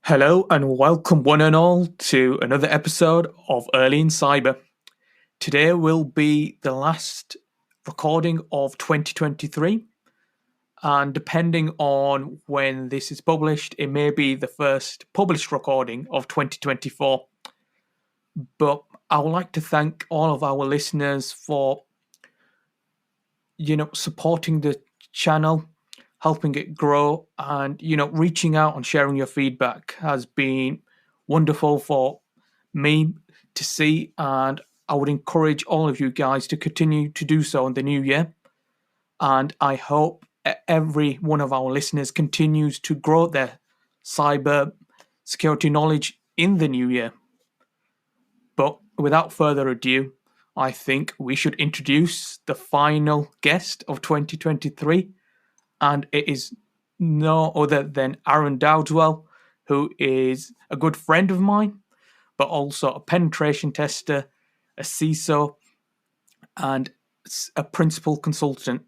Hello and welcome one and all to another episode of Early in Cyber. Today will be the last recording of 2023, and depending on when this is published, it may be the first published recording of 2024. But I would like to thank all of our listeners for supporting the channel, helping it grow, and reaching out and sharing your feedback has been wonderful for me to see, and I would encourage all of you guys to continue to do so in the new year. And I hope every one of our listeners continues to grow their cyber security knowledge in the new year. But without further ado, I think we should introduce the final guest of 2023, and it is no other than Arron Dowdeswell, who is a good friend of mine, but also a penetration tester, a CISO, and a principal consultant.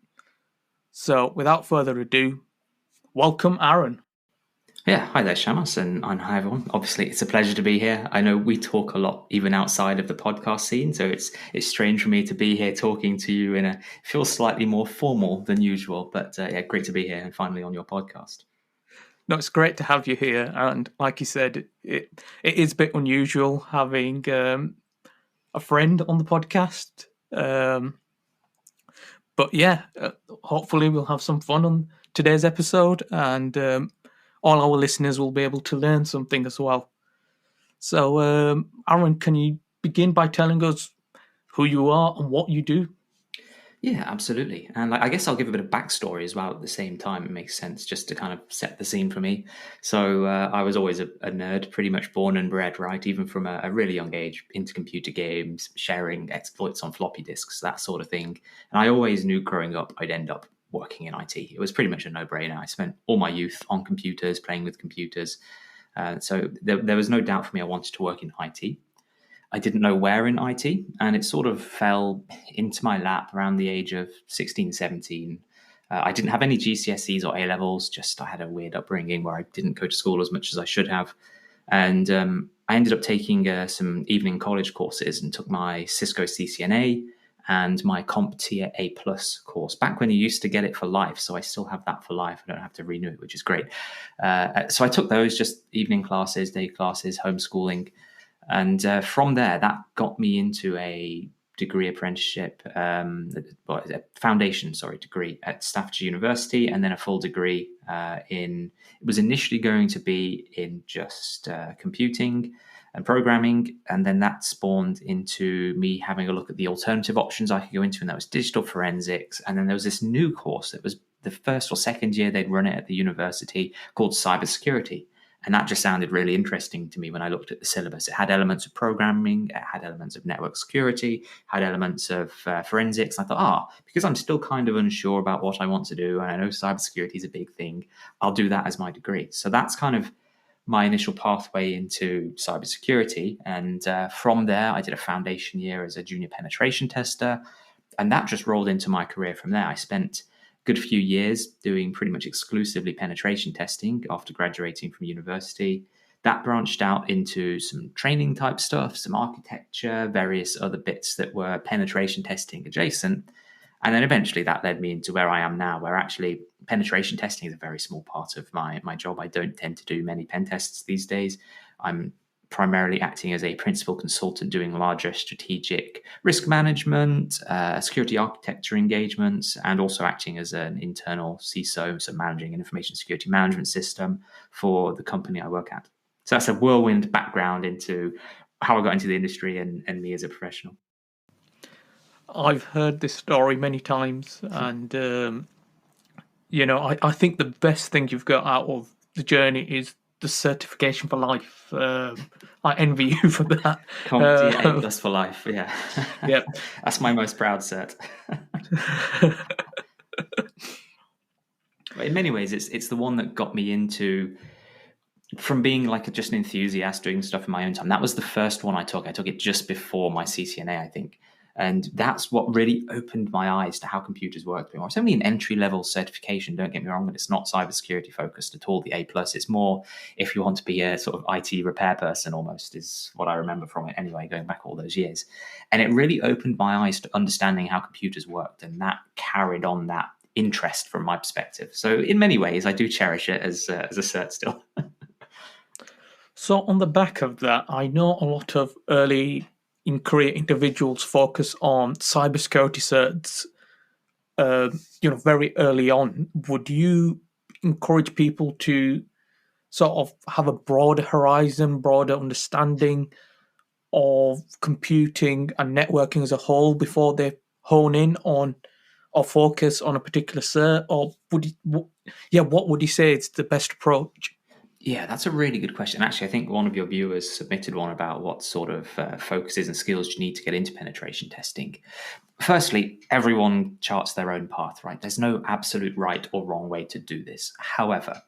So without further ado, welcome, Arron. Yeah, hi there, Shamus, and hi everyone. Obviously, it's a pleasure to be here. I know we talk a lot, even outside of the podcast scene, so it's strange for me to be here talking to you it feels slightly more formal than usual. But yeah, great to be here and finally on your podcast. No, it's great to have you here, and like you said, it is a bit unusual having a friend on the podcast. But yeah, hopefully we'll have some fun on today's episode, and all our listeners will be able to learn something as well. So, Arron, can you begin by telling us who you are and what you do? Yeah, absolutely. And I guess I'll give a bit of backstory as well at the same time. It makes sense just to kind of set the scene for me. So I was always a nerd, pretty much born and bred, right? Even from a really young age, into computer games, sharing exploits on floppy disks, that sort of thing. And I always knew growing up I'd end up working in IT. It was pretty much a no-brainer. I spent all my youth on computers, playing with computers. So there was no doubt for me I wanted to work in IT. I didn't know where in IT, and it sort of fell into my lap around the age of 16, 17. I didn't have any GCSEs or A-levels, just I had a weird upbringing where I didn't go to school as much as I should have. And I ended up taking some evening college courses and took my Cisco CCNA and my CompTIA A+ course, back when you used to get it for life. So I still have that for life. I don't have to renew it, which is great. So I took those, just evening classes, day classes, homeschooling. And from there, that got me into a degree apprenticeship, a foundation, degree at Staffordshire University, and then a full degree it was initially going to be in just computing and programming, and then that spawned into me having a look at the alternative options I could go into, and that was digital forensics. And then there was this new course that was the first or second year they'd run it at the university called cybersecurity. And that just sounded really interesting to me when I looked at the syllabus. It had elements of programming, it had elements of network security, had elements of forensics. I thought, because I'm still kind of unsure about what I want to do, and I know cybersecurity is a big thing, I'll do that as my degree. So that's kind of my initial pathway into cybersecurity. And from there, I did a foundation year as a junior penetration tester. And that just rolled into my career from there. I spent good few years doing pretty much exclusively penetration testing after graduating from university. That branched out into some training type stuff, some architecture, various other bits that were penetration testing adjacent. And then eventually that led me into where I am now, where actually penetration testing is a very small part of my job. I don't tend to do many pen tests these days. I'm primarily acting as a principal consultant doing larger strategic risk management, security architecture engagements, and also acting as an internal CISO, so managing an information security management system for the company I work at. So that's a whirlwind background into how I got into the industry and me as a professional. I've heard this story many times, and I think the best thing you've got out of the journey is the certification for life. I envy you for that. CompTIA A+ for life, yeah. Yeah. That's my most proud cert. But in many ways, it's the one that got me into, from being like just an enthusiast doing stuff in my own time. That was the first one I took. I took it just before my CCNA, I think. And that's what really opened my eyes to how computers work. It's only an entry-level certification, don't get me wrong, and it's not cybersecurity focused at all, the A+. It's more if you want to be a sort of IT repair person almost, is what I remember from it anyway, going back all those years. And it really opened my eyes to understanding how computers worked, and that carried on that interest from my perspective. So in many ways, I do cherish it as a cert still. So on the back of that, I know a lot of early in career individuals focus on cybersecurity certs, very early on. Would you encourage people to sort of have a broader horizon, broader understanding of computing and networking as a whole before they hone in on or focus on a particular cert? Or what would you say is the best approach? Yeah, that's a really good question. Actually, I think one of your viewers submitted one about what sort of focuses and skills you need to get into penetration testing. Firstly, everyone charts their own path, right? There's no absolute right or wrong way to do this. However,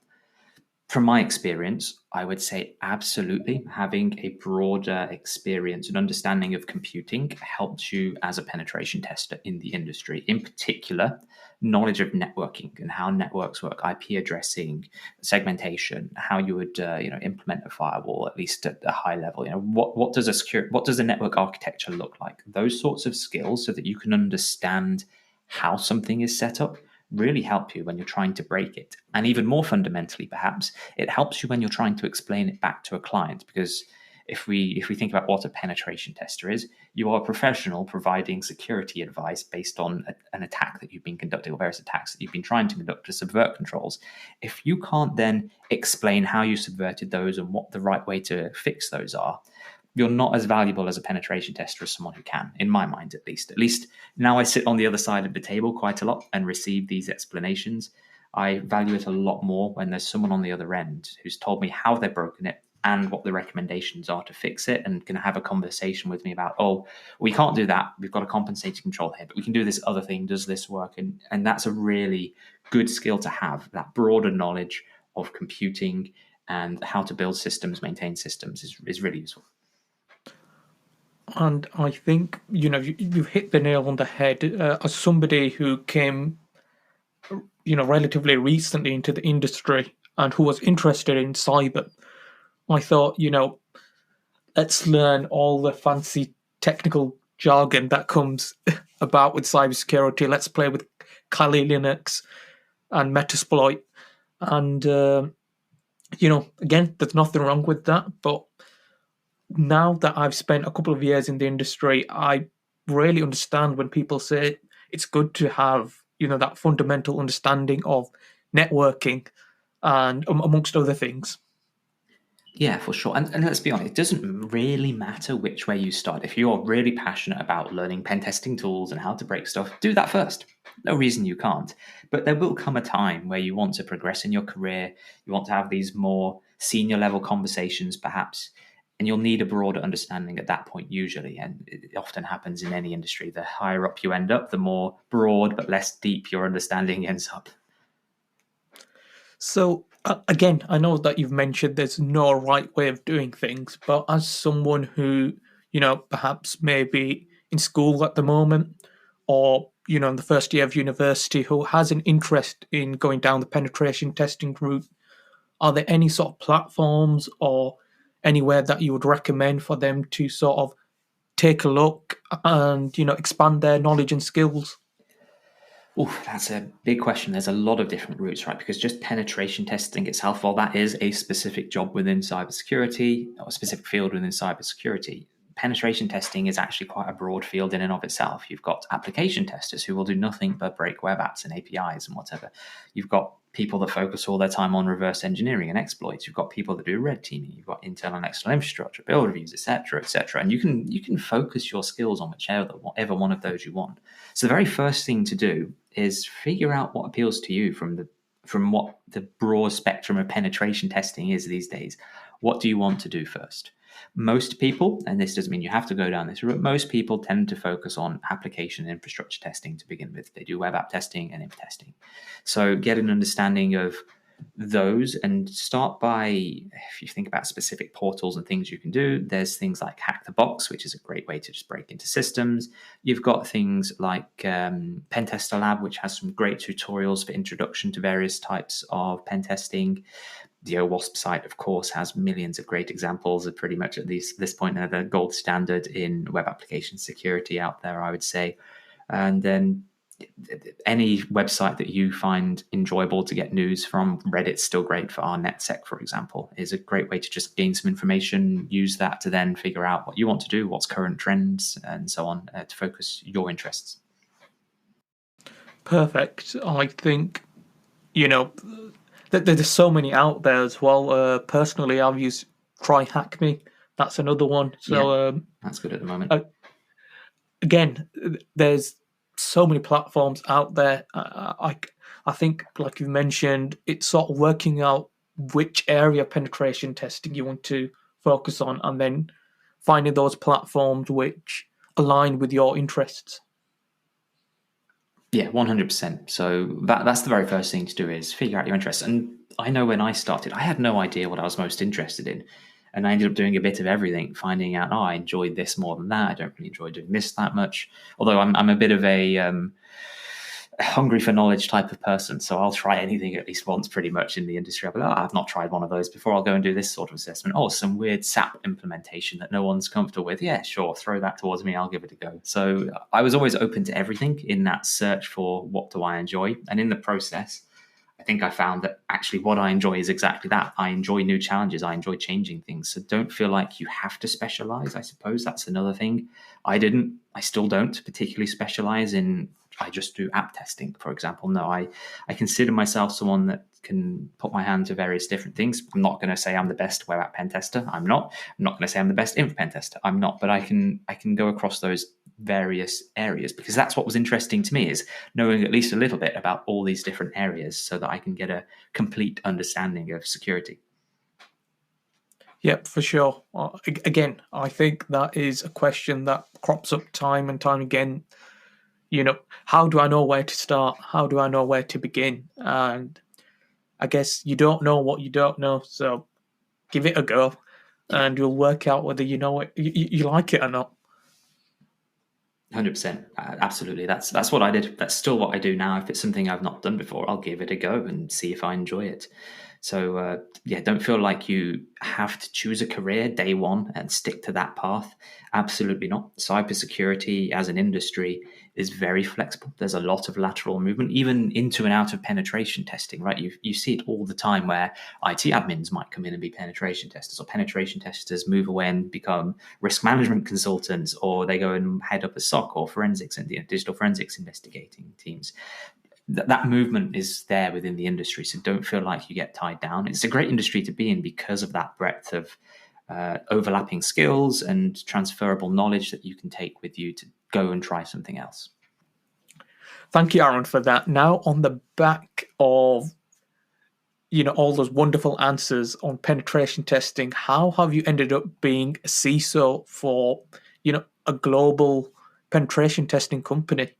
from my experience, I would say absolutely having a broader experience and understanding of computing helps you as a penetration tester in the industry. In particular, knowledge of networking and how networks work, IP addressing, segmentation, how you would implement a firewall at least at a high level. What does a network architecture look like? Those sorts of skills, so that you can understand how something is set up, really help you when you're trying to break it. And even more fundamentally, perhaps, it helps you when you're trying to explain it back to a client. Because if we think about what a penetration tester is, you are a professional providing security advice based on an attack that you've been conducting, or various attacks that you've been trying to conduct to subvert controls. If you can't then explain how you subverted those and what the right way to fix those are, you're not as valuable as a penetration tester as someone who can, in my mind at least. At least now I sit on the other side of the table quite a lot and receive these explanations. I value it a lot more when there's someone on the other end who's told me how they've broken it and what the recommendations are to fix it, and can have a conversation with me about, oh, we can't do that. We've got a compensating control here, but we can do this other thing. Does this work? And that's a really good skill to have. That broader knowledge of computing and how to build systems, maintain systems is really useful. And I think you've hit the nail on the head. As somebody who came, relatively recently into the industry and who was interested in cyber, I thought, let's learn all the fancy technical jargon that comes about with cybersecurity. Let's play with Kali Linux and Metasploit, and again, there's nothing wrong with that, but now that I've spent a couple of years in the industry, I really understand when people say it's good to have, that fundamental understanding of networking and amongst other things. Yeah, for sure. And let's be honest, it doesn't really matter which way you start. If you're really passionate about learning pen testing tools and how to break stuff, do that first. No reason you can't. But there will come a time where you want to progress in your career. You want to have these more senior level conversations, perhaps. And you'll need a broader understanding at that point, usually. And it often happens in any industry. The higher up you end up, the more broad but less deep your understanding ends up. So, again, I know that you've mentioned there's no right way of doing things, but as someone who, perhaps maybe in school at the moment, or, in the first year of university, who has an interest in going down the penetration testing route, are there any sort of platforms or anywhere that you would recommend for them to sort of take a look and, expand their knowledge and skills? Oh, that's a big question. There's a lot of different routes, right? Because just penetration testing itself, well, that is a specific job within cybersecurity, or a specific field within cybersecurity. Penetration testing is actually quite a broad field in and of itself. You've got application testers who will do nothing but break web apps and APIs and whatever. You've got people that focus all their time on reverse engineering and exploits. You've got people that do red teaming. You've got internal and external infrastructure, build reviews, etc., etc. And you can focus your skills on whichever one of those you want. So the very first thing to do is figure out what appeals to you from what the broad spectrum of penetration testing is these days. What do you want to do first? Most people, and this doesn't mean you have to go down this route, most people tend to focus on application and infrastructure testing to begin with. They do web app testing and imp testing. So get an understanding of those and start by, if you think about specific portals and things you can do, there's things like Hack the Box, which is a great way to just break into systems. You've got things like Pentester Lab, which has some great tutorials for introduction to various types of pen testing. The OWASP site, of course, has millions of great examples of pretty much at this point the gold standard in web application security out there, I would say. And then any website that you find enjoyable to get news from, Reddit's still great for our NetSec, for example, is a great way to just gain some information, use that to then figure out what you want to do, what's current trends, and so on, to focus your interests. Perfect. I think, there's so many out there as well. Personally, I've used Try Hack Me. That's another one. So that's good at the moment. Again, there's so many platforms out there. I think, like you mentioned, it's sort of working out which area of penetration testing you want to focus on, and then finding those platforms which align with your interests. Yeah, 100%. So that's the very first thing to do, is figure out your interests. And I know when I started, I had no idea what I was most interested in. And I ended up doing a bit of everything, finding out, I enjoyed this more than that. I don't really enjoy doing this that much. Although I'm a bit of a hungry for knowledge type of person. So I'll try anything at least once pretty much in the industry. I'll be like, I've not tried one of those before. I'll go and do this sort of assessment. Some weird SAP implementation that no one's comfortable with. Yeah, sure. Throw that towards me. I'll give it a go. So I was always open to everything in that search for what do I enjoy. And in the process, I think I found that actually what I enjoy is exactly that. I enjoy new challenges. I enjoy changing things. So don't feel like you have to specialize. I suppose that's another thing. I still don't particularly specialize in, I just do app testing, for example. No, I consider myself someone that can put my hand to various different things. I'm not going to say I'm the best web app pen tester. I'm not. I'm not going to say I'm the best inf pen tester. I'm not. But I can go across those various areas, because that's what was interesting to me, is knowing at least a little bit about all these different areas so that I can get a complete understanding of security. Yep, for sure. Again, I think that is a question that crops up time and time again. How do I know where to start? How do I know where to begin? And I guess you don't know what you don't know, so give it a go, and you'll work out whether you know it, you like it or not. 100%. Absolutely. That's what I did. That's still what I do now. If it's something I've not done before, I'll give it a go and see if I enjoy it. So don't feel like you have to choose a career day one and stick to that path. Absolutely not. Cybersecurity as an industry is very flexible. There's a lot of lateral movement, even into and out of penetration testing, right? You see it all the time where IT admins might come in and be penetration testers, or penetration testers move away and become risk management consultants, or they go and head up a SOC or forensics and digital forensics investigating teams. That movement is there within the industry, so don't feel like you get tied down. It's a great industry to be in because of that breadth of overlapping skills and transferable knowledge that you can take with you to go and try something else. Thank you, Arron, for that. Now, on the back of all those wonderful answers on penetration testing, how have you ended up being a CISO for a global penetration testing company?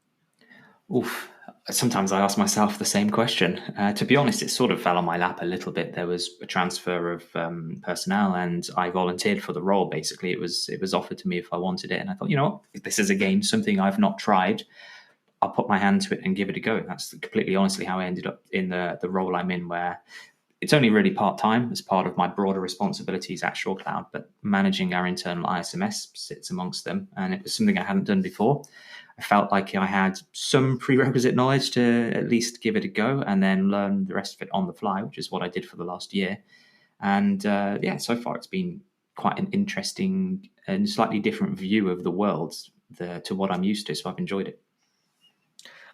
Oof. Sometimes I ask myself the same question. To be honest, it sort of fell on my lap a little bit. There was a transfer of personnel, and I volunteered for the role. Basically, it was offered to me if I wanted it, and I thought, if this is again something I've not tried, I'll put my hand to it and give it a go. That's completely honestly how I ended up in the role I'm in, where it's only really part-time as part of my broader responsibilities at Shore Cloud, but managing our internal ISMS sits amongst them, and it was something I hadn't done before. I felt like I had some prerequisite knowledge to at least give it a go and then learn the rest of it on the fly, which is what I did for the last year. And so far it's been quite an interesting and slightly different view of the world to what I'm used to. So I've enjoyed it.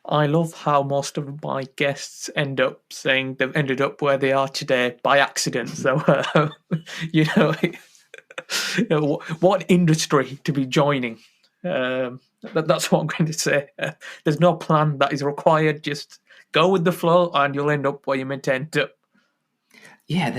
I love how most of my guests end up saying they've ended up where they are today by accident. So, what industry to be joining? That's what I'm going to say. There's no plan that is required. Just go with the flow and you'll end up where you're meant to end up. Yeah,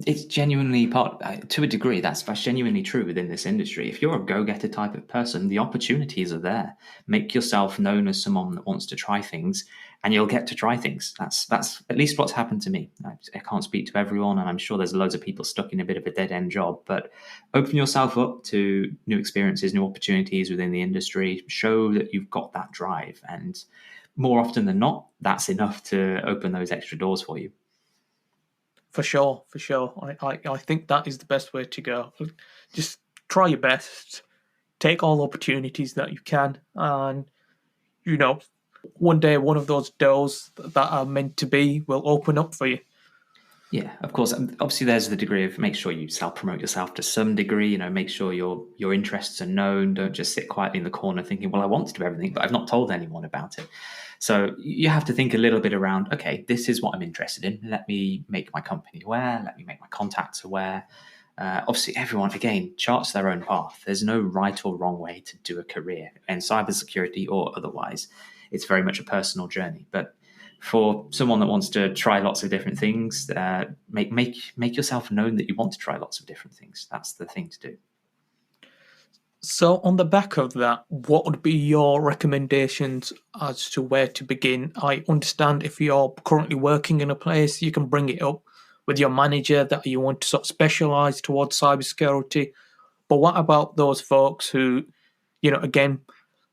it's genuinely to a degree, that's genuinely true within this industry. If you're a go-getter type of person, the opportunities are there. Make yourself known as someone that wants to try things, and you'll get to try things. That's at least what's happened to me. I can't speak to everyone, and I'm sure there's loads of people stuck in a bit of a dead end job. But open yourself up to new experiences, new opportunities within the industry. Show that you've got that drive, and more often than not, that's enough to open those extra doors for you. For sure, for sure. I think that is the best way to go. Just try your best, take all opportunities that you can, and one day one of those doors that are meant to be will open up for you. Yeah, of course. Obviously, there's the degree of make sure you self-promote yourself to some degree. Make sure your interests are known. Don't just sit quietly in the corner thinking, "Well, I want to do everything, but I've not told anyone about it." So you have to think a little bit around. Okay, this is what I'm interested in. Let me make my company aware. Let me make my contacts aware. Obviously, everyone again charts their own path. There's no right or wrong way to do a career in cybersecurity or otherwise. It's very much a personal journey, but for someone that wants to try lots of different things, make yourself known that you want to try lots of different things. That's the thing to do. So, on the back of that, what would be your recommendations as to where to begin? I understand if you're currently working in a place, you can bring it up with your manager that you want to sort of specialize towards cybersecurity. But what about those folks who, again,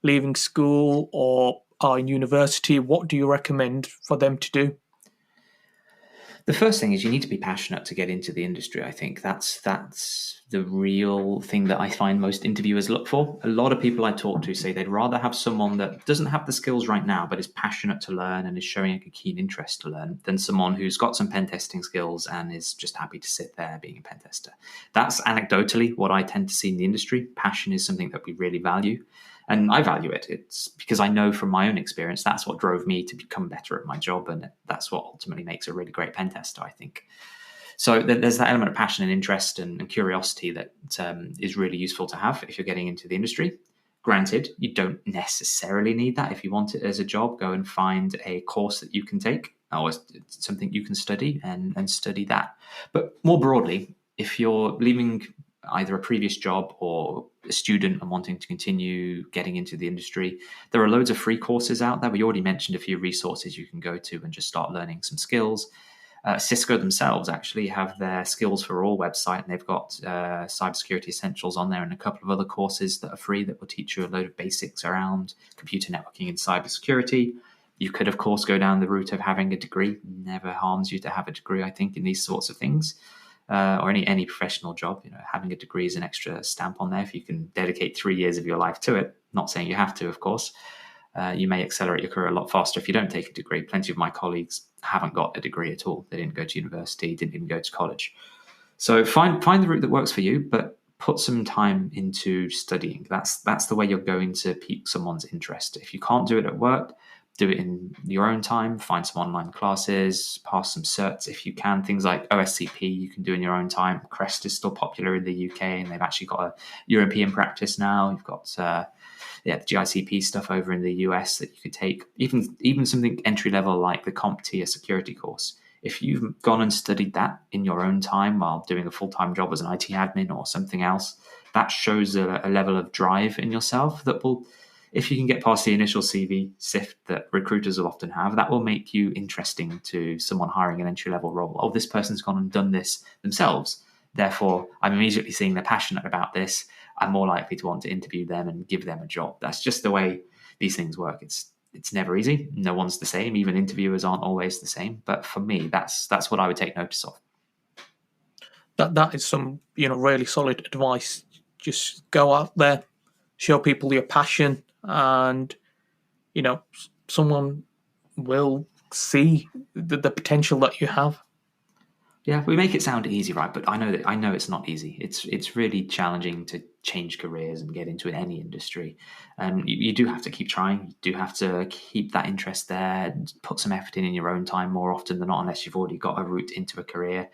leaving school or are in university? What do you recommend for them to do? The first thing is you need to be passionate to get into the industry. I think that's the real thing that I find most interviewers look for. A lot of people I talk to say they'd rather have someone that doesn't have the skills right now, but is passionate to learn and is showing a keen interest to learn, than someone who's got some pen testing skills and is just happy to sit there being a pen tester. That's anecdotally what I tend to see in the industry. Passion is something that we really value. And I value it. It's because I know from my own experience, that's what drove me to become better at my job. And that's what ultimately makes a really great pen tester, I think. So there's that element of passion and interest and curiosity that is really useful to have if you're getting into the industry. Granted, you don't necessarily need that. If you want it as a job, go and find a course that you can take or something you can study and study that. But more broadly, if you're leaving either a previous job or a student and wanting to continue getting into the industry, there are loads of free courses out there. We already mentioned a few resources you can go to and just start learning some skills. Cisco themselves actually have their Skills for All website, and they've got cybersecurity essentials on there and a couple of other courses that are free that will teach you a load of basics around computer networking and cybersecurity. You could, of course, go down the route of having a degree. Never harms you to have a degree, I think, in these sorts of things. Or any professional job, having a degree is an extra stamp on there if you can dedicate 3 years of your life to it. Not saying you have to, of course. You may accelerate your career a lot faster if you don't take a degree. Plenty of my colleagues haven't got a degree at all. They didn't go to university, didn't even go to college. So find the route that works for you, but put some time into studying. That's the way you're going to pique someone's interest. If you can't do it at work, do it in your own time, find some online classes, pass some certs if you can. Things like OSCP you can do in your own time. Crest is still popular in the UK, and they've actually got a European practice now. You've got the GICP stuff over in the US that you could take. Even something entry level like the CompTIA security course. If you've gone and studied that in your own time while doing a full-time job as an IT admin or something else, that shows a level of drive in yourself that will, if you can get past the initial CV sift that recruiters will often have, that will make you interesting to someone hiring an entry-level role. Oh, this person's gone and done this themselves. Therefore, I'm immediately seeing they're passionate about this. I'm more likely to want to interview them and give them a job. That's just the way these things work. It's never easy. No one's the same. Even interviewers aren't always the same. But for me, that's what I would take notice of. That is some really solid advice. Just go out there, show people your passion, and someone will see the potential that you have. Yeah, we make it sound easy, right? But I know it's not easy. It's really challenging to change careers and get into any industry. And you do have to keep trying. You do have to keep that interest there, put some effort in your own time more often than not, unless you've already got a route into a career.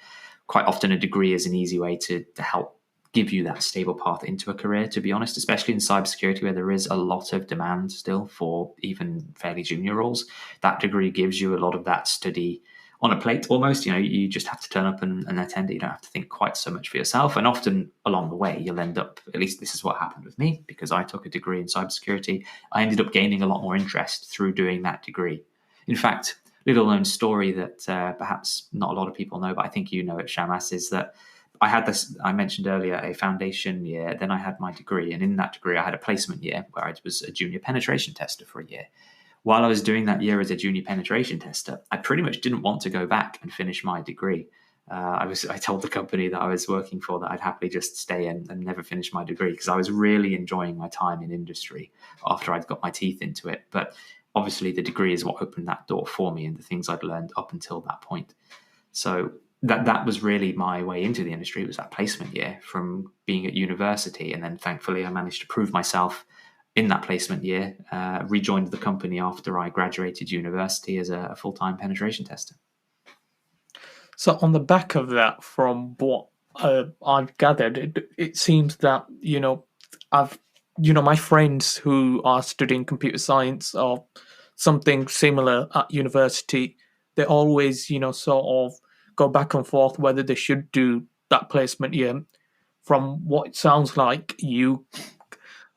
Quite often a degree is an easy way to help give you that stable path into a career, to be honest, especially in cybersecurity where there is a lot of demand still for even fairly junior roles. That degree gives you a lot of that study on a plate almost. You just have to turn up and attend it. You don't have to think quite so much for yourself. And often along the way, you'll end up, at least this is what happened with me, because I took a degree in cybersecurity. I ended up gaining a lot more interest through doing that degree. In fact, little known story that perhaps not a lot of people know, but I think you know it, Shamas, is that I had this, I mentioned earlier, a foundation year, then I had my degree. And in that degree, I had a placement year where I was a junior penetration tester for a year. While I was doing that year as a junior penetration tester, I pretty much didn't want to go back and finish my degree. I told the company that I was working for that I'd happily just stay and never finish my degree because I was really enjoying my time in industry after I'd got my teeth into it. But obviously the degree is what opened that door for me and the things I'd learned up until that point. So that was really my way into the industry. It was that placement year from being at university. And then thankfully I managed to prove myself in that placement year, rejoined the company after I graduated university as a full-time penetration tester. So on the back of that, from what I've gathered, it seems that, my friends who are studying computer science or something similar at university, they always, sort of go back and forth whether they should do that placement year. From what it sounds like, you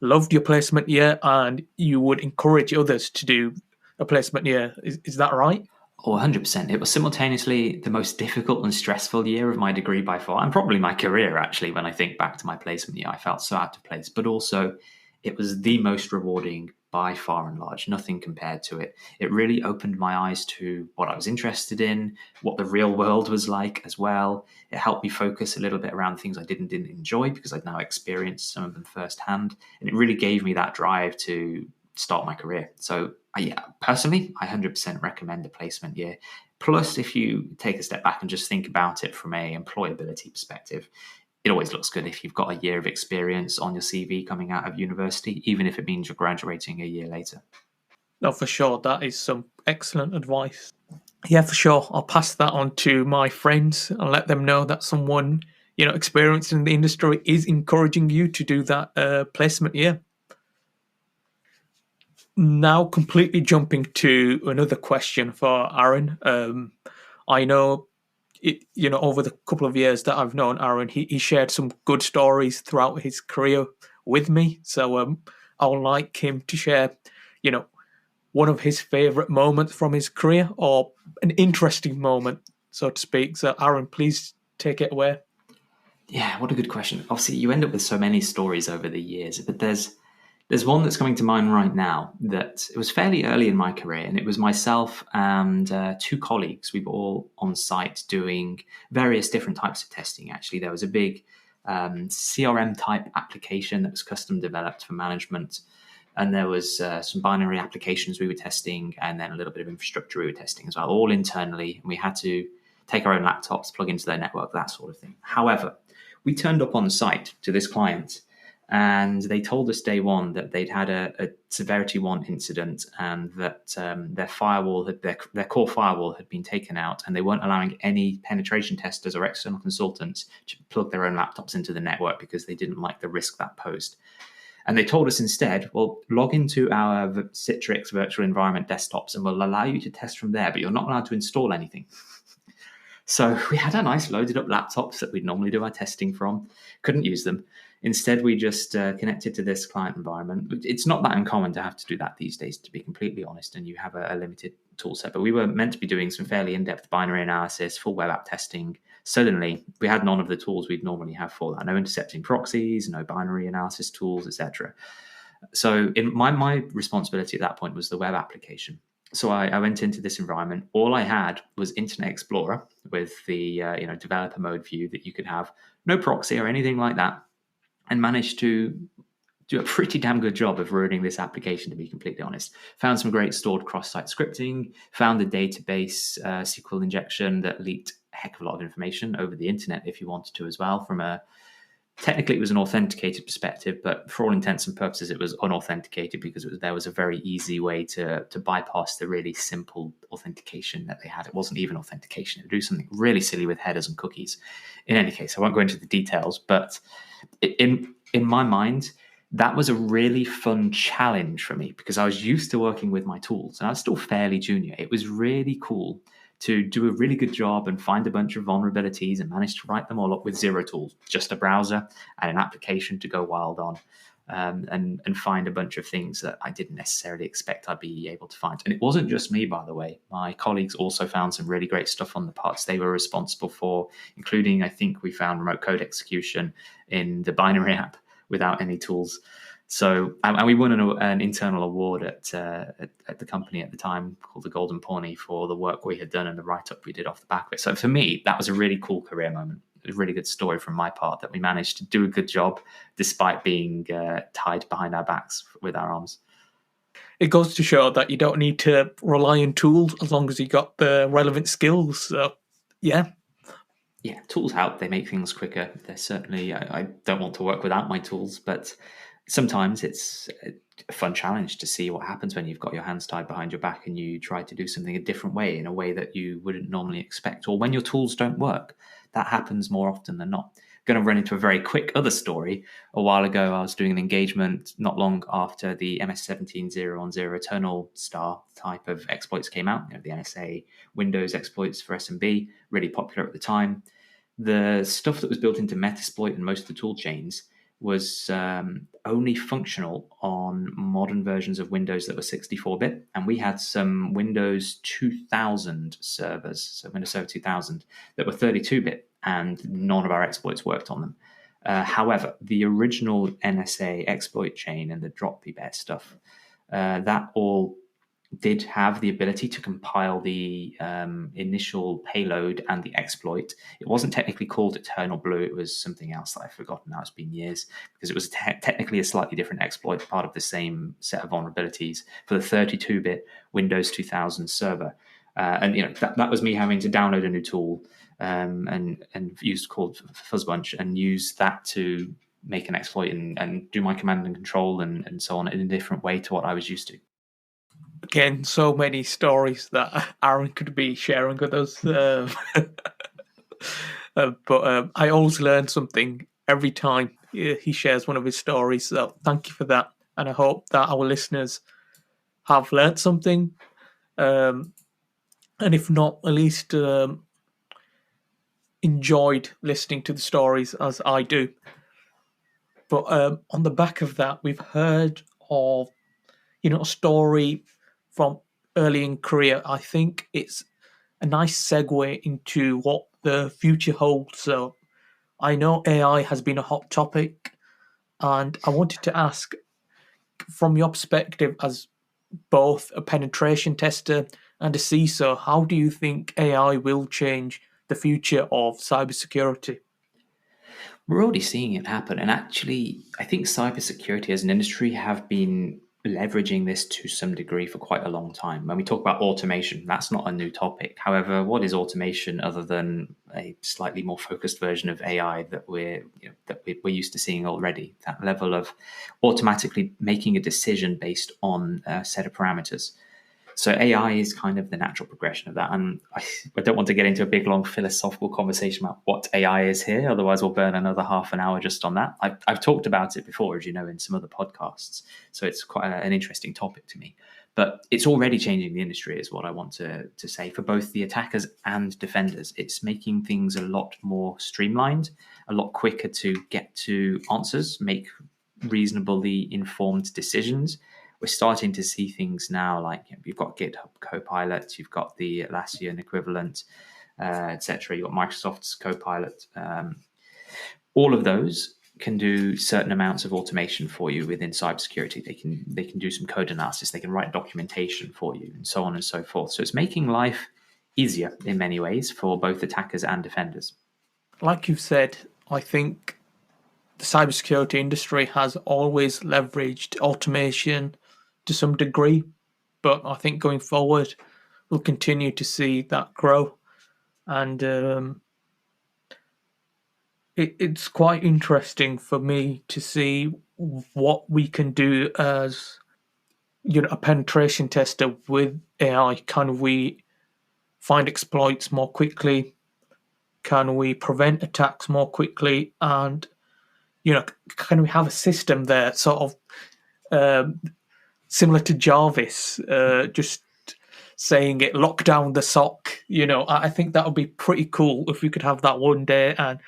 loved your placement year and you would encourage others to do a placement year. Is that right? Oh, 100%. It was simultaneously the most difficult and stressful year of my degree by far, and probably my career, actually, when I think back to my placement year. I felt so out of place, but also it was the most rewarding by far and large, nothing compared to it. It really opened my eyes to what I was interested in, what the real world was like as well. It helped me focus a little bit around things I didn't enjoy because I'd now experienced some of them firsthand. And it really gave me that drive to start my career. So personally, I 100% recommend a placement year. Plus, if you take a step back and just think about it from a employability perspective, it always looks good if you've got a year of experience on your CV coming out of university, even if it means you're graduating a year later. No, for sure. That is some excellent advice. Yeah, for sure. I'll pass that on to my friends and let them know that someone, experienced in the industry is encouraging you to do that placement year. Now, completely jumping to another question for Arron. I know, over the couple of years that I've known Arron, he shared some good stories throughout his career with me. So I would like him to share, one of his favorite moments from his career or an interesting moment, so to speak. So, Arron, please take it away. Yeah, what a good question. Obviously, you end up with so many stories over the years, but there's one that's coming to mind right now that it was fairly early in my career, and it was myself and two colleagues. We were all on site doing various different types of testing, actually. There was a big CRM type application that was custom developed for management, and there was some binary applications we were testing, and then a little bit of infrastructure we were testing as well, all internally. And we had to take our own laptops, plug into their network, that sort of thing. However, we turned up on site to this client, and they told us day one that they'd had a severity 1 incident, and that their firewall, their core firewall had been taken out, and they weren't allowing any penetration testers or external consultants to plug their own laptops into the network because they didn't like the risk that posed. And they told us instead, well, log into our Citrix virtual environment desktops and we'll allow you to test from there, but you're not allowed to install anything. So we had our nice loaded up laptops that we'd normally do our testing from, couldn't use them. Instead, we just connected to this client environment. It's not that uncommon to have to do that these days, to be completely honest, and you have a limited tool set. But we were meant to be doing some fairly in-depth binary analysis, full web app testing. Suddenly, we had none of the tools we'd normally have for that. No intercepting proxies, no binary analysis tools, etc. So my responsibility at that point was the web application. So I went into this environment. All I had was Internet Explorer with the developer mode view that you could have, no proxy or anything like that, and managed to do a pretty damn good job of ruining this application, to be completely honest. Found some great stored cross-site scripting, found a database SQL injection that leaked a heck of a lot of information over the internet if you wanted to as well. Technically, it was an authenticated perspective, but for all intents and purposes, it was unauthenticated because there was a very easy way to bypass the really simple authentication that they had. It wasn't even authentication. It would do something really silly with headers and cookies. In any case, I won't go into the details, but in my mind, that was a really fun challenge for me because I was used to working with my tools and I was still fairly junior. It was really cool to do a really good job and find a bunch of vulnerabilities and manage to write them all up with zero tools, just a browser and an application to go wild on. and find a bunch of things that I didn't necessarily expect I'd be able to find. And it wasn't just me, by the way. My colleagues also found some really great stuff on the parts they were responsible for, including, I think we found remote code execution in the binary app without any tools. So, and we won an internal award at the company at the time called the Golden Pony for the work we had done and the write-up we did off the back of it. So for me, that was a really cool career moment. It was a really good story from my part that we managed to do a good job despite being tied behind our backs with our arms. It goes to show that you don't need to rely on tools as long as you got the relevant skills. So, yeah. Yeah, tools help. They make things quicker. They're certainly, I don't want to work without my tools, but sometimes it's a fun challenge to see what happens when you've got your hands tied behind your back and you try to do something a different way, in a way that you wouldn't normally expect, or when your tools don't work. That happens more often than not. I'm going to run into a very quick other story. A while ago, I was doing an engagement not long after the MS-17 Eternal Star type of exploits came out, the NSA Windows exploits for SMB, really popular at the time. The stuff that was built into Metasploit and most of the tool chains was only functional on modern versions of Windows that were 64-bit. And we had some Windows 2000 servers, so Windows Server 2000, that were 32-bit, and none of our exploits worked on them. However, the original NSA exploit chain and the drop-bet stuff, that all did have the ability to compile the initial payload and the exploit. It wasn't technically called Eternal Blue. It was something else that I've forgotten now. It's been years, because it was technically a slightly different exploit, part of the same set of vulnerabilities for the 32-bit Windows 2000 server. And that was me having to download a new tool and use called Fuzzbunch and use that to make an exploit and do my command and control and so on in a different way to what I was used to. Again, so many stories that Arron could be sharing with us. But I always learn something every time he shares one of his stories. So thank you for that. And I hope that our listeners have learned something. And if not, at least enjoyed listening to the stories as I do. But on the back of that, we've heard of, a story from early in career. I think it's a nice segue into what the future holds. So I know AI has been a hot topic, and I wanted to ask, from your perspective as both a penetration tester and a CISO, how do you think AI will change the future of cybersecurity? We're already seeing it happen. And actually, I think cybersecurity as an industry have been leveraging this to some degree for quite a long time. When we talk about automation, that's not a new topic. However, what is automation other than a slightly more focused version of AI that we're used to seeing already? That level of automatically making a decision based on a set of parameters. So AI is kind of the natural progression of that. And I don't want to get into a big, long philosophical conversation about what AI is here. Otherwise, we'll burn another half an hour just on that. I've talked about it before, as you know, in some other podcasts. So it's quite an interesting topic to me. But it's already changing the industry, is what I want to say, for both the attackers and defenders. It's making things a lot more streamlined, a lot quicker to get to answers, make reasonably informed decisions. We're starting to see things now like you've got GitHub Copilot, you've got the Atlassian equivalent, etc. You've got Microsoft's Copilot. All of those can do certain amounts of automation for you within cybersecurity. They can do some code analysis, they can write documentation for you, and so on and so forth. So it's making life easier in many ways for both attackers and defenders. Like you've said, I think the cybersecurity industry has always leveraged automation to some degree, but I think going forward, we'll continue to see that grow. And it's quite interesting for me to see what we can do as a penetration tester with AI. Can we find exploits more quickly? Can we prevent attacks more quickly? And can we have a system there, sort of similar to Jarvis, just saying it, lock down the SOC? I think that would be pretty cool if we could have that one day and,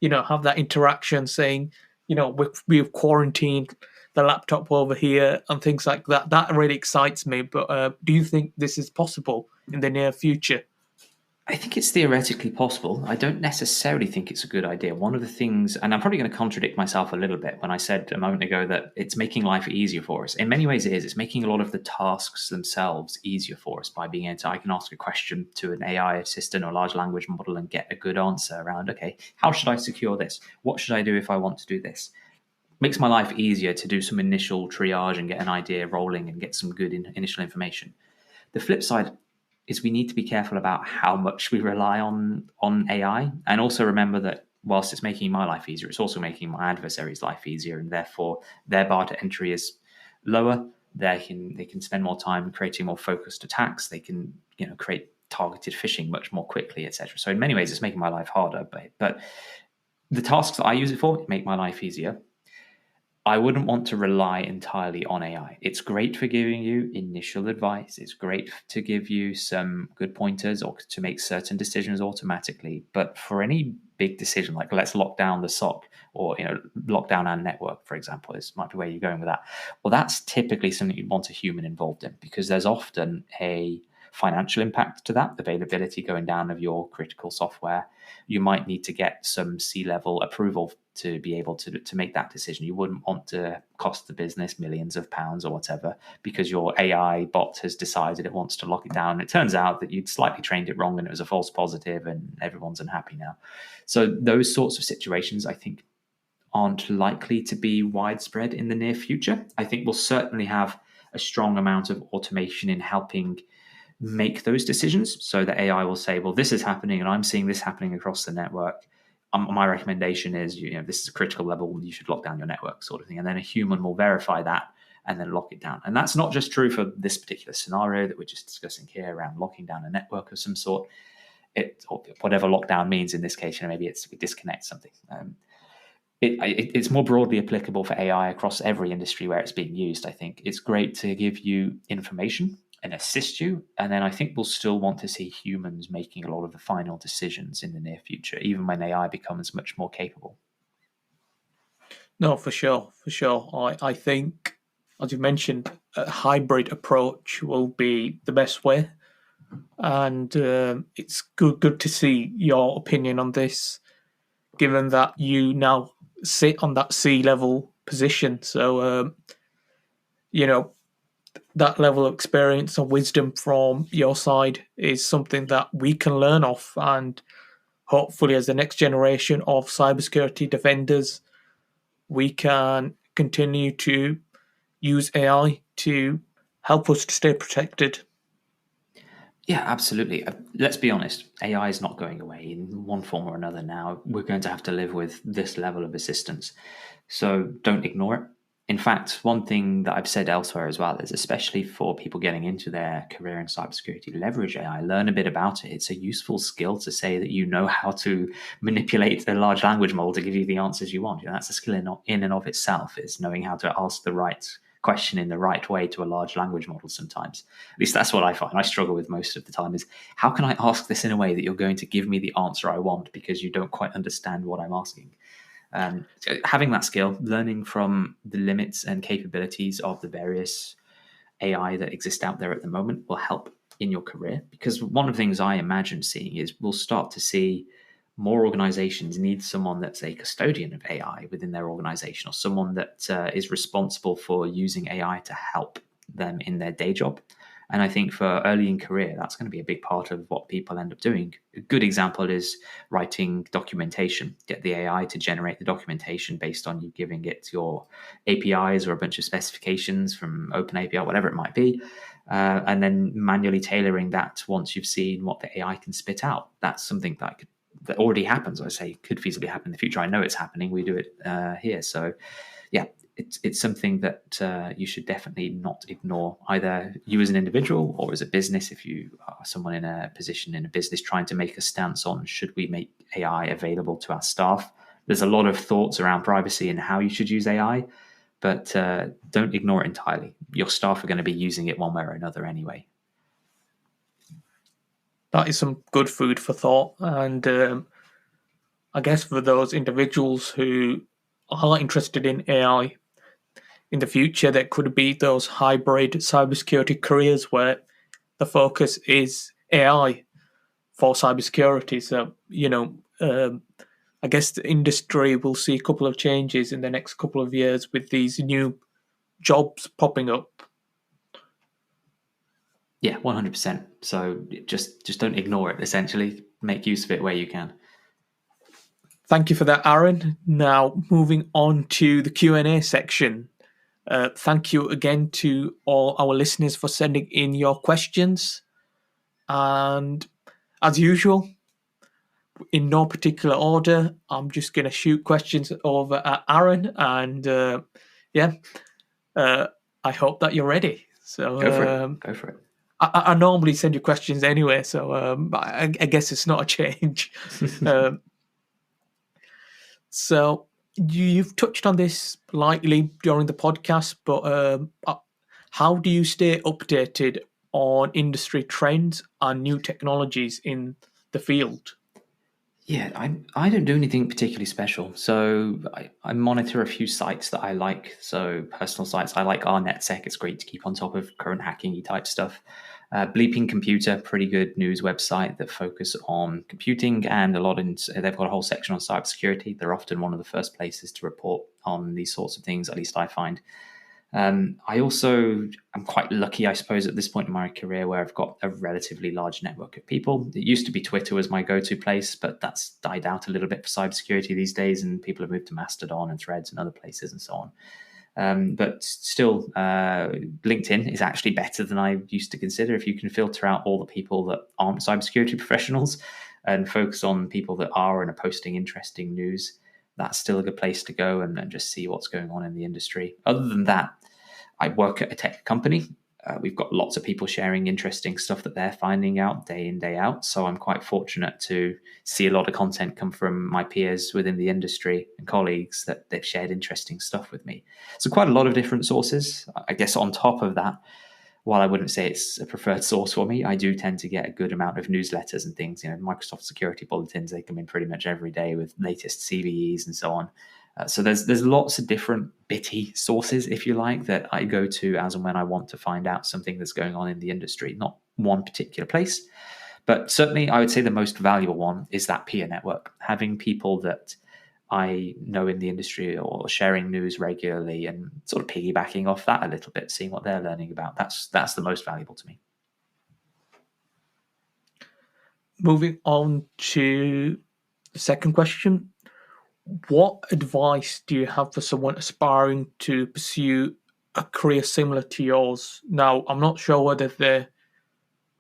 have that interaction saying, we've quarantined the laptop over here and things like that. That really excites me. But do you think this is possible in the near future? I think it's theoretically possible. I don't necessarily think it's a good idea. One of the things, and I'm probably going to contradict myself a little bit when I said a moment ago that it's making life easier for us. In many ways, it is. It's making a lot of the tasks themselves easier for us by being able to, I can ask a question to an AI assistant or large language model and get a good answer around, okay, how should I secure this? What should I do if I want to do this? Makes my life easier to do some initial triage and get an idea rolling and get some good initial information. The flip side is we need to be careful about how much we rely on AI, and also remember that whilst it's making my life easier, it's also making my adversary's life easier, and therefore their bar to entry is lower. They can spend more time creating more focused attacks. They can create targeted phishing much more quickly, etc. So in many ways, it's making my life harder. But the tasks that I use it for make my life easier. I wouldn't want to rely entirely on AI. It's great for giving you initial advice. It's great to give you some good pointers or to make certain decisions automatically. But for any big decision, like let's lock down the SOC or lock down our network, for example, this might be where you're going with that. Well, that's typically something you want a human involved in because there's often a financial impact to that, availability going down of your critical software. You might need to get some C-level approval to be able to make that decision. You wouldn't want to cost the business millions of pounds or whatever because your AI bot has decided it wants to lock it down. It turns out that you'd slightly trained it wrong and it was a false positive and everyone's unhappy now. So those sorts of situations, I think, aren't likely to be widespread in the near future. I think we'll certainly have a strong amount of automation in helping make those decisions so that AI will say, well, this is happening and I'm seeing this happening across the network. My recommendation is, this is a critical level, you should lock down your network sort of thing. And then a human will verify that and then lock it down. And that's not just true for this particular scenario that we're just discussing here around locking down a network of some sort. Or whatever lockdown means in this case, maybe we disconnect something. It's more broadly applicable for AI across every industry where it's being used. I think it's great to give you information and assist you. And then I think we'll still want to see humans making a lot of the final decisions in the near future, even when AI becomes much more capable. No, for sure. I think, as you mentioned, a hybrid approach will be the best way. And it's good to see your opinion on this, given that you now sit on that C-level position. So, that level of experience and wisdom from your side is something that we can learn off. And hopefully, as the next generation of cybersecurity defenders, we can continue to use AI to help us to stay protected. Yeah, absolutely. Let's be honest, AI is not going away in one form or another now. We're going to have to live with this level of assistance. So don't ignore it. In fact, one thing that I've said elsewhere as well is, especially for people getting into their career in cybersecurity, leverage AI, learn a bit about it. It's a useful skill to say that you know how to manipulate the large language model to give you the answers you want. That's a skill in and of itself, is knowing how to ask the right question in the right way to a large language model sometimes. At least that's what I find I struggle with most of the time is, how can I ask this in a way that you're going to give me the answer I want because you don't quite understand what I'm asking? So having that skill, learning from the limits and capabilities of the various AI that exist out there at the moment will help in your career. Because one of the things I imagine seeing is we'll start to see more organizations need someone that's a custodian of AI within their organization, or someone that is responsible for using AI to help them in their day job. And I think for early in career, that's going to be a big part of what people end up doing. A good example is writing documentation. Get the AI to generate the documentation based on you giving it your APIs or a bunch of specifications from OpenAPI, whatever it might be, and then manually tailoring that once you've seen what the AI can spit out. That's something that already happens. I say could feasibly happen in the future. I know it's happening. We do it here. So, yeah. It's something that you should definitely not ignore, either you as an individual or as a business. If you are someone in a position in a business trying to make a stance on should we make AI available to our staff, there's a lot of thoughts around privacy and how you should use AI, but don't ignore it entirely. Your staff are going to be using it one way or another anyway. That is some good food for thought. And I guess for those individuals who are interested in AI, in the future there could be those hybrid cybersecurity careers where the focus is AI for cybersecurity. So, I guess the industry will see a couple of changes in the next couple of years with these new jobs popping up. Yeah, 100%. So just don't ignore it, essentially. Make use of it where you can. Thank you for that, Arron. Now, moving on to the Q&A section. Thank you again to all our listeners for sending in your questions. And as usual, in no particular order, I'm just going to shoot questions over at Arron. And I hope that you're ready. So Go for it. I normally send you questions anyway, so I guess it's not a change. So you've touched on this lightly during the podcast, but how do you stay updated on industry trends and new technologies in the field? Yeah, I don't do anything particularly special. So I monitor a few sites that I like. So personal sites, I like RNetSec. It's great to keep on top of current hacking type stuff. Bleeping Computer, pretty good news website that focus on computing and they've got a whole section on cybersecurity. They're often one of the first places to report on these sorts of things, at least I find. I also am quite lucky, I suppose, at this point in my career where I've got a relatively large network of people. It used to be Twitter was my go-to place, but that's died out a little bit for cybersecurity these days, and people have moved to Mastodon and Threads and other places and so on. But still, LinkedIn is actually better than I used to consider. If you can filter out all the people that aren't cybersecurity professionals and focus on people that are and are posting interesting news, that's still a good place to go and just see what's going on in the industry. Other than that, I work at a tech company. We've got lots of people sharing interesting stuff that they're finding out day in, day out. So I'm quite fortunate to see a lot of content come from my peers within the industry and colleagues that they've shared interesting stuff with me. So quite a lot of different sources. I guess on top of that, while I wouldn't say it's a preferred source for me, I do tend to get a good amount of newsletters and things. Microsoft security bulletins, they come in pretty much every day with latest CVEs and so on. So there's lots of different bitty sources, if you like, that I go to as and when I want to find out something that's going on in the industry. Not one particular place, but certainly I would say the most valuable one is that peer network. Having people that I know in the industry or sharing news regularly and sort of piggybacking off that a little bit, seeing what they're learning about. That's the most valuable to me. Moving on to the second question. What advice do you have for someone aspiring to pursue a career similar to yours? Now, I'm not sure whether they're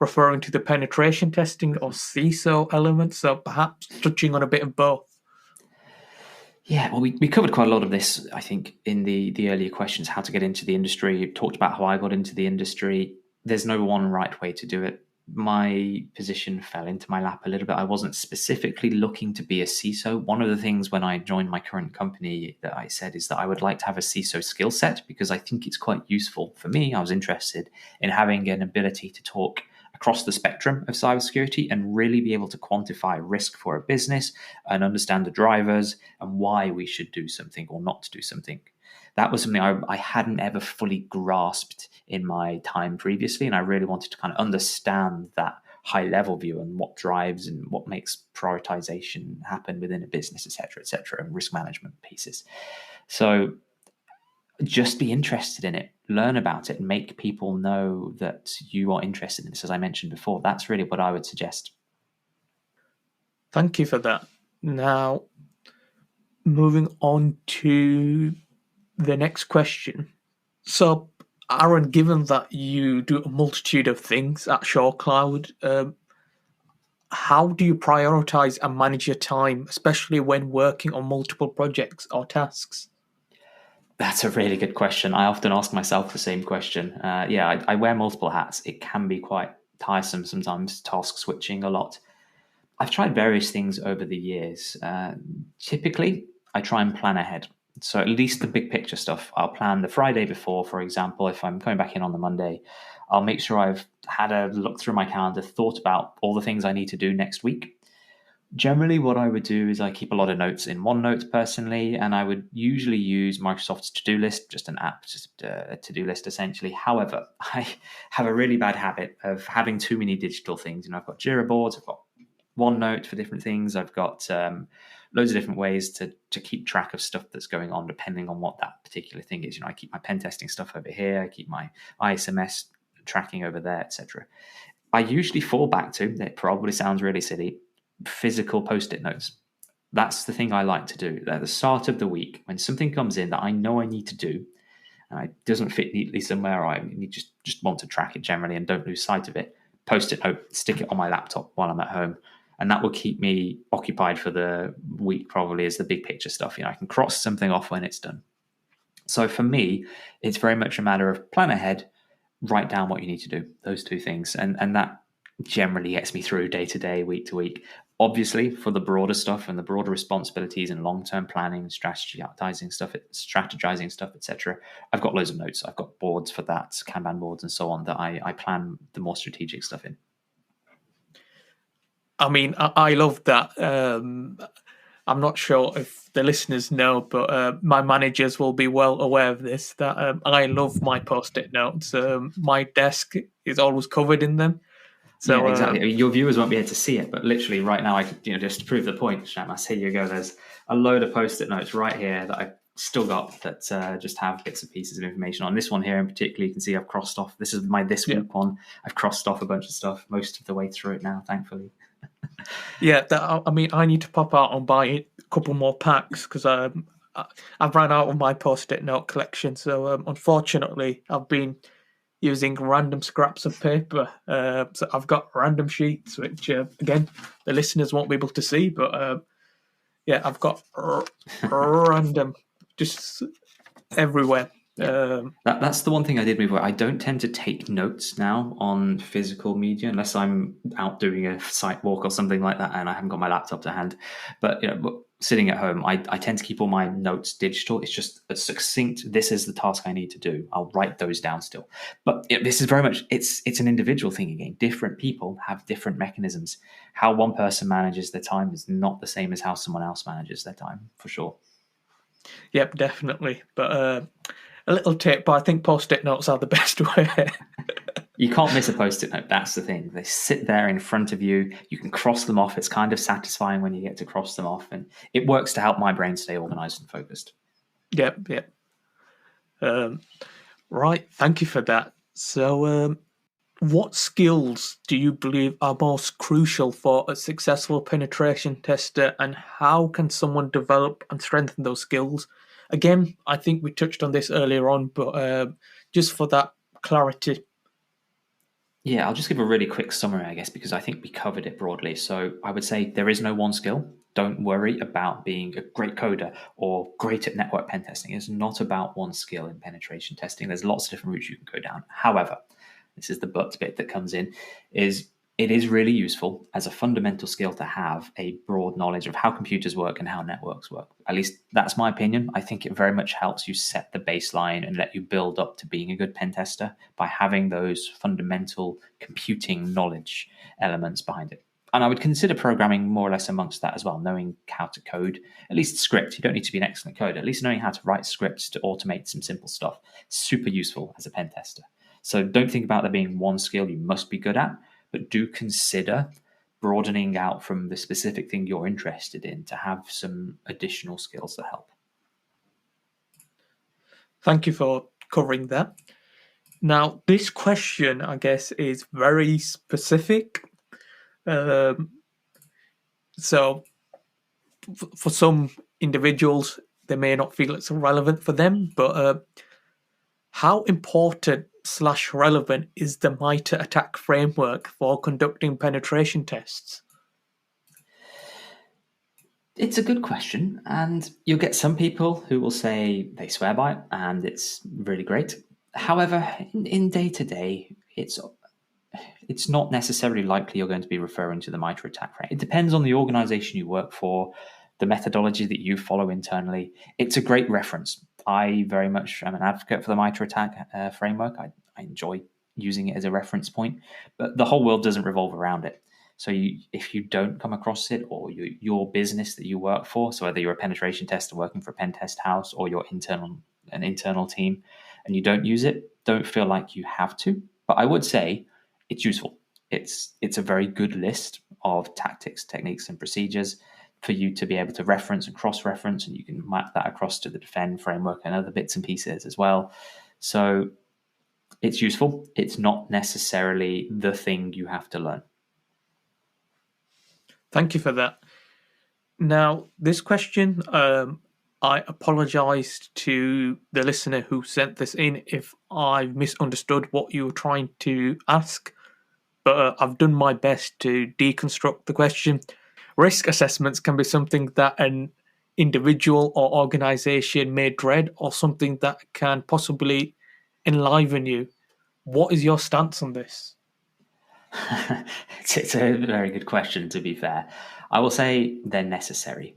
referring to the penetration testing or CISO elements, so perhaps touching on a bit of both. Yeah, well, we covered quite a lot of this, I think, in the earlier questions, how to get into the industry. You talked about how I got into the industry. There's no one right way to do it. My position fell into my lap a little bit. I wasn't specifically looking to be a CISO. One of the things when I joined my current company that I said is that I would like to have a CISO skill set because I think it's quite useful for me. I was interested in having an ability to talk across the spectrum of cybersecurity and really be able to quantify risk for a business and understand the drivers and why we should do something or not do something. That was something I hadn't ever fully grasped in my time previously, and I really wanted to kind of understand that high-level view and what drives and what makes prioritization happen within a business, et cetera, and risk management pieces. So just be interested in it, learn about it, and make people know that you are interested in this. As I mentioned before, that's really what I would suggest. Thank you for that. Now, moving on to the next question. So, Arron, given that you do a multitude of things at ShoreCloud, how do you prioritize and manage your time, especially when working on multiple projects or tasks? That's a really good question. I often ask myself the same question. I wear multiple hats. It can be quite tiresome sometimes, task switching a lot. I've tried various things over the years. Typically, I try and plan ahead. So at least the big picture stuff, I'll plan the Friday before, for example. If I'm coming back in on the Monday, I'll make sure I've had a look through my calendar, thought about all the things I need to do next week. Generally, what I would do is I keep a lot of notes in OneNote personally, and I would usually use Microsoft's to-do list, just an app, just a to-do list essentially. However, I have a really bad habit of having too many digital things. I've got Jira boards, I've got OneNote for different things, I've got loads of different ways to keep track of stuff that's going on depending on what that particular thing is. I keep my pen testing stuff over here, I keep my ISMS tracking over there, etc. I usually fall back to, it probably sounds really silly, physical post-it notes. That's the thing I like to do. At the start of the week, when something comes in that I know I need to do, and it doesn't fit neatly somewhere, or I just want to track it generally and don't lose sight of it, post-it note, stick it on my laptop while I'm at home. And that will keep me occupied for the week, probably, as the big picture stuff. I can cross something off when it's done. So for me, it's very much a matter of plan ahead, write down what you need to do, those two things. And that generally gets me through day to day, week to week. Obviously, for the broader stuff and the broader responsibilities and long-term planning, strategizing stuff, etc., I've got loads of notes. I've got boards for that, Kanban boards and so on, that I plan the more strategic stuff in. I mean, I love that. I'm not sure if the listeners know, but my managers will be well aware of this, that I love my post-it notes. My desk is always covered in them. So, yeah, exactly. Your viewers won't be able to see it, but literally right now, I could, just to prove the point, Shamas, here you go. There's a load of post-it notes right here that I've still got that just have bits and pieces of information on. This one here in particular, you can see I've crossed off. This is my this week one. I've crossed off a bunch of stuff most of the way through it now, thankfully. Yeah, I mean, I need to pop out and buy a couple more packs because I've run out of my post-it note collection. So unfortunately, I've been using random scraps of paper. So I've got random sheets, which again the listeners won't be able to see, but yeah, I've got random just everywhere. Yeah. That's the one thing I did move away. I don't tend to take notes now on physical media unless I'm out doing a site walk or something like that and I haven't got my laptop to hand. But sitting at home, I tend to keep all my notes digital. It's just a succinct, this is the task I need to do. I'll write those down still. But this is very much, it's an individual thing again. Different people have different mechanisms. How one person manages their time is not the same as how someone else manages their time, for sure. Yep, definitely. But a little tip, but I think post-it notes are the best way. You can't miss a post-it note. That's the thing. They sit there in front of you. You can cross them off. It's kind of satisfying when you get to cross them off. And it works to help my brain stay organized and focused. Yep. Right. Thank you for that. So what skills do you believe are most crucial for a successful penetration tester, and how can someone develop and strengthen those skills? Again, I think we touched on this earlier on, but just for that clarity. Yeah, I'll just give a really quick summary, I guess, because I think we covered it broadly. So I would say there is no one skill. Don't worry about being a great coder or great at network pen testing. It's not about one skill in penetration testing. There's lots of different routes you can go down. However, this is the but bit that comes in, is it is really useful as a fundamental skill to have a broad knowledge of how computers work and how networks work. At least that's my opinion. I think it very much helps you set the baseline and let you build up to being a good pen tester by having those fundamental computing knowledge elements behind it. And I would consider programming more or less amongst that as well, knowing how to code, at least script. You don't need to be an excellent coder, at least knowing how to write scripts to automate some simple stuff. Super useful as a pen tester. So don't think about there being one skill you must be good at, but do consider broadening out from the specific thing you're interested in to have some additional skills that help. Thank you for covering that. Now, this question, I guess, is very specific. So for some individuals, they may not feel it's relevant for them, but how important/relevant is the MITRE ATT&CK framework for conducting penetration tests? It's a good question, and you'll get some people who will say they swear by it and it's really great. However, in day-to-day, it's not necessarily likely you're going to be referring to the MITRE ATT&CK framework. It depends on the organization you work for, the methodology that you follow internally. It's a great reference. I very much am an advocate for the MITRE ATT&CK framework. I enjoy using it as a reference point, but the whole world doesn't revolve around it. So if you don't come across it, or your business that you work for, so whether you're a penetration tester working for a pen test house or your an internal team, and you don't use it, don't feel like you have to. But I would say it's useful. It's a very good list of tactics, techniques, and procedures for you to be able to reference and cross-reference, and you can map that across to the Defend framework and other bits and pieces as well. So it's useful. It's not necessarily the thing you have to learn. Thank you for that. Now, this question, I apologise to the listener who sent this in if I've misunderstood what you were trying to ask, but I've done my best to deconstruct the question. Risk assessments can be something that an individual or organisation may dread, or something that can possibly enliven you. What is your stance on this? It's a very good question, to be fair. I will say they're necessary.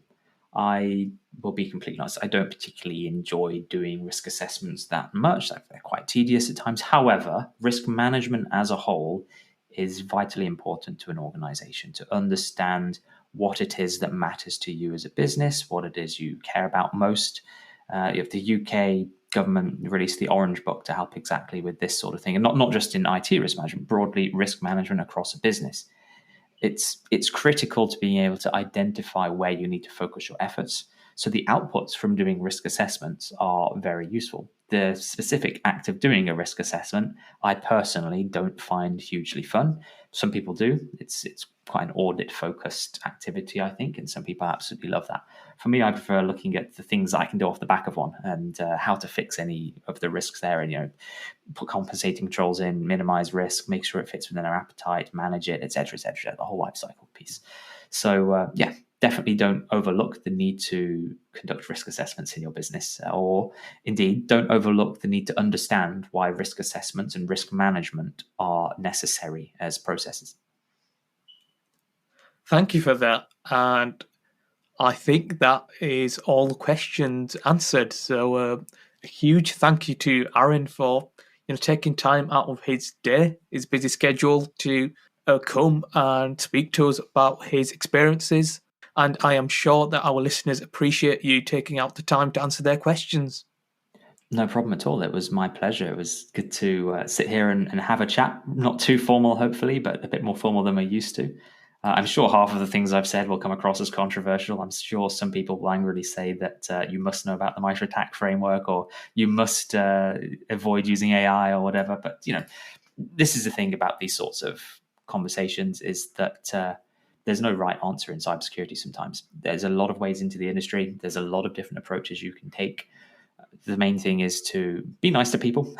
I will be completely honest, I don't particularly enjoy doing risk assessments that much. They're quite tedious at times. However, risk management as a whole is vitally important to an organization, to understand what it is that matters to you as a business, what it is you care about most. You have the UK government released the Orange Book to help exactly with this sort of thing, and not just in IT risk management, broadly risk management across a business. It's critical to being able to identify where you need to focus your efforts. So the outputs from doing risk assessments are very useful. The specific act of doing a risk assessment, I personally don't find hugely fun. Some people do. It's quite an audit-focused activity, I think, and some people absolutely love that. For me, I prefer looking at the things I can do off the back of one, and how to fix any of the risks there, and put compensating controls in, minimize risk, make sure it fits within our appetite, manage it, etc., the whole life cycle piece. So definitely don't overlook the need to conduct risk assessments in your business, or indeed don't overlook the need to understand why risk assessments and risk management are necessary as processes. Thank you for that. And I think that is all the questions answered. So a huge thank you to Arron for taking time out of his day, his busy schedule, to come and speak to us about his experiences. And I am sure that our listeners appreciate you taking out the time to answer their questions. No problem at all. It was my pleasure. It was good to sit here and have a chat. Not too formal, hopefully, but a bit more formal than we're used to. I'm sure half of the things I've said will come across as controversial. I'm sure some people will angrily say that you must know about the MITRE ATT&CK framework, or you must avoid using AI or whatever. But, this is the thing about these sorts of conversations, is that there's no right answer in cybersecurity sometimes. There's a lot of ways into the industry. There's a lot of different approaches you can take. The main thing is to be nice to people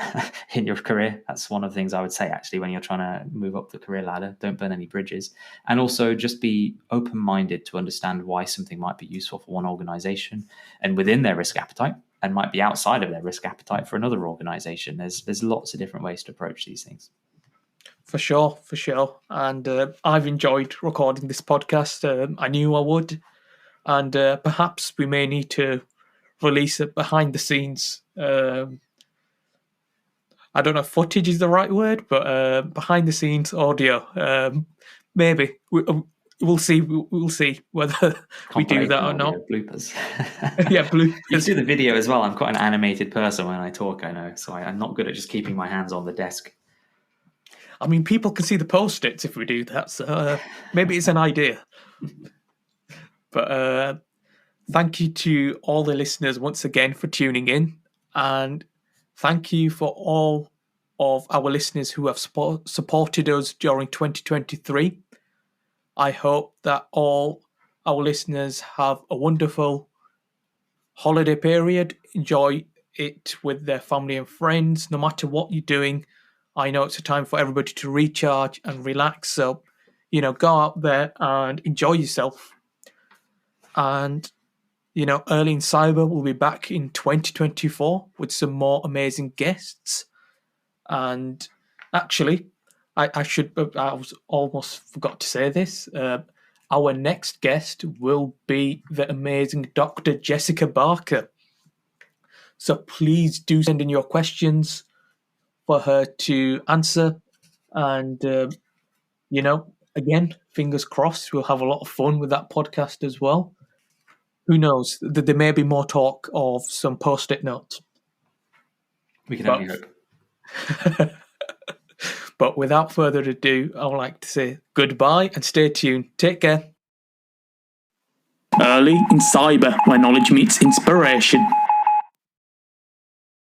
in your career. That's one of the things I would say, actually, when you're trying to move up the career ladder. Don't burn any bridges. And also just be open-minded to understand why something might be useful for one organization and within their risk appetite, and might be outside of their risk appetite for another organization. There's lots of different ways to approach these things. For sure. And I've enjoyed recording this podcast. I knew I would. And perhaps we may need to release it behind the scenes. I don't know if footage is the right word, but behind the scenes audio. Maybe. We'll see. We'll see whether we do that or not. Bloopers. Yeah, bloopers. You do the video as well. I'm quite an animated person when I talk, I know. So I'm not good at just keeping my hands on the desk. I mean, people can see the post-its if we do that, so maybe it's an idea. But thank you to all the listeners once again for tuning in, and thank you for all of our listeners who have supported us during 2023. I hope that all our listeners have a wonderful holiday period. Enjoy it with their family and friends, no matter what you're doing. I know it's a time for everybody to recharge and relax. So, go out there and enjoy yourself. And, Early in Cyber will be back in 2024 with some more amazing guests. And actually, I almost forgot to say this. Our next guest will be the amazing Dr. Jessica Barker. So please do send in your questions for her to answer, and again, fingers crossed, we'll have a lot of fun with that podcast as well. Who knows? There may be more talk of some post-it notes. We can only hope. But without further ado, I would like to say goodbye and stay tuned. Take care. Early in cyber, where knowledge meets inspiration.